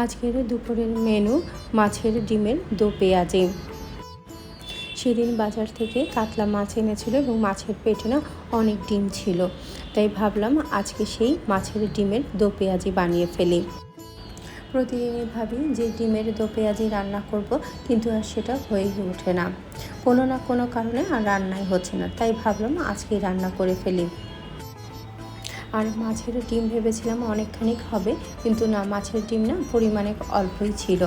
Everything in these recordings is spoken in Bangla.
আজকের দুপুরের মেনু মাছের ডিমের দো পেঁয়াজি। সেদিন বাজার থেকে কাতলা মাছ এনেছিল এবং মাছের পেটে না অনেক ডিম ছিল, তাই ভাবলাম আজকে সেই মাছের ডিমের দো পেঁয়াজি বানিয়ে ফেলি। প্রতিদিনই ভাবি যে ডিমের দো পেঁয়াজি রান্না করব, কিন্তু আর সেটা হয়ে ওঠে না, কোনো না কোনো কারণে আর রান্নাই হচ্ছে না, তাই ভাবলাম আজকেই রান্না করে ফেলি। আর মাছের ডিম ভেবেছিলাম অনেকখানি হবে, কিন্তু না, মাছের ডিম না পরিমাণে অল্পই ছিল।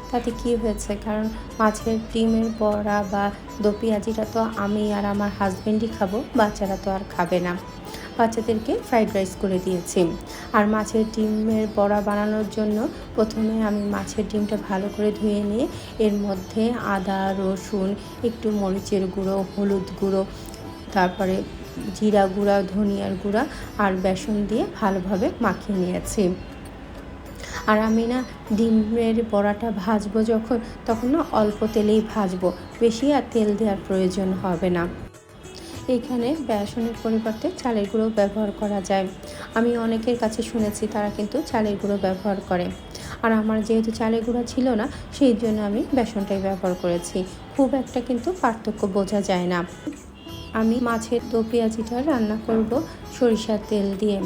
তাতে কি হয়েছে, কারণ মাছের ডিমের বড়া বা দো পেঁয়াজিটা তো আমি আর আমার হাজব্যান্ডই খাবো, বাচ্চারা তো আর খাবে না। বাচ্চাদেরকে ফ্রাইড রাইস করে দিয়েছি। আর মাছের ডিমের বড়া বানানোর জন্য প্রথমে আমি মাছের ডিমটা ভালো করে ধুয়ে নিয়ে এর মধ্যে আদা, রসুন, একটু মরিচের গুঁড়ো, হলুদ গুঁড়ো, তারপরে জিরা গুঁড়া, ধনিয়ার গুঁড়া আর বেসন দিয়ে ভালোভাবে মাখিয়ে নিয়েছি। আর আমি না ডিমের বড়াটা ভাজবো যখন, তখন না অল্প তেলেই ভাজবো, বেশি আর তেল দেওয়ার প্রয়োজন হবে না। এখানে বেসনের পরিবর্তে চালের গুঁড়ো ব্যবহার করা যায়। আমি অনেকের কাছে শুনেছি তারা কিন্তু চালের গুঁড়ো ব্যবহার করে, আর আমার যেহেতু চালের গুঁড়ো ছিল না, সেই জন্য আমি বেসনটাই ব্যবহার করেছি। খুব একটা কিন্তু পার্থক্য বোঝা যায় না। আমি মাছের দো পেঁয়াজিটা রান্না করব সরিষার তেল দিয়ে।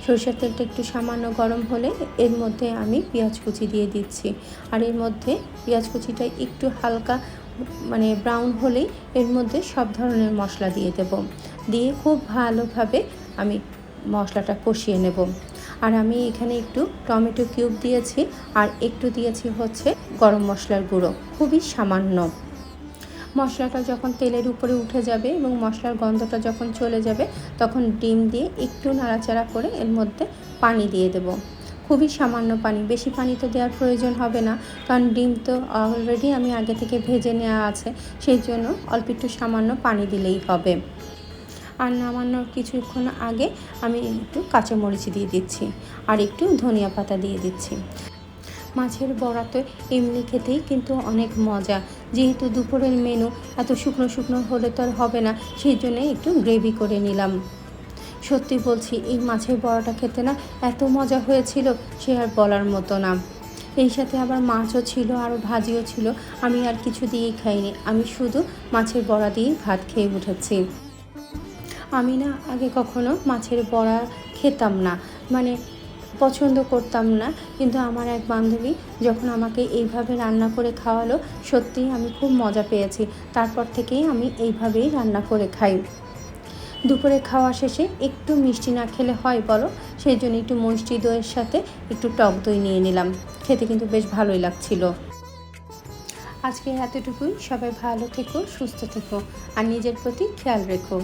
সরিষার তেলটা একটু সামান্য গরম হলে এর মধ্যে আমি পেঁয়াজ কুচি দিয়ে দিচ্ছি। আর এর মধ্যে পেঁয়াজ কুচিটা একটু হালকা ব্রাউন হলেই এর মধ্যে সব ধরনের মশলা দিয়ে দেব। দিয়ে খুব ভালোভাবে আমি মশলাটা কষিয়ে নেব। আর আমি এখানে একটু টমেটো কিউব দিয়েছি, আর একটু দিয়েছি হচ্ছে গরম মশলার গুঁড়ো, খুবই সামান্য। মশলাটা যখন তেলের উপরে উঠে যাবে এবং মশলার গন্ধটা যখন চলে যাবে, তখন ডিম দিয়ে একটু নাড়াচাড়া করে এর মধ্যে পানি দিয়ে দেব। খুবই সামান্য পানি, বেশি পানি তো দেওয়ার প্রয়োজন হবে না, কারণ ডিম তো অলরেডি আমি আগে থেকে ভেজে নেওয়া আছে, সেই জন্য অল্প একটু সামান্য পানি দিলেই হবে। আর নামানোর কিছুক্ষণ আগে আমি একটু কাঁচামরিচ দিয়ে দিচ্ছি, আর একটু ধনিয়া পাতা দিয়ে দিচ্ছি। মাছের বড়া তো এমনি খেতেই কিন্তু অনেক মজা, যেহেতু দুপুরের মেনু, এত শুকনো শুকনো হলে তো আর হবে না, সেই জন্য একটু গ্রেভি করে নিলাম। সত্যি বলছি, এই মাছের বড়াটা খেতে না এত মজা হয়েছিল, সে আর বলার মতো না। এই সাথে আবার মাছও ছিল, আরও ভাজিও ছিল। আমি আর কিছু দিয়েই খাইনি, আমি শুধু মাছের বড়া দিয়েই ভাত খেয়ে উঠেছি। আমি না আগে কখনো মাছের বড়া খেতাম না, পছন্দ করতাম না, কিন্তু আমার এক বান্ধবী যখন আমাকে এইভাবে রান্না করে খাওয়ালো, সত্যিই আমি খুব মজা পেয়েছি। তারপর থেকেই আমি এইভাবেই রান্না করে খাই। দুপুরে খাওয়া শেষে একটু মিষ্টি না খেলে হয় বলো, সেই জন্য একটু মিষ্টি দইয়ের সাথে একটু টক দই নিয়ে নিলাম। খেতে কিন্তু বেশ ভালোই লাগছিল। আজকে এতটুকুই। সবাই ভালো থেকো, সুস্থ থেকো, আর নিজের প্রতি খেয়াল রেখো।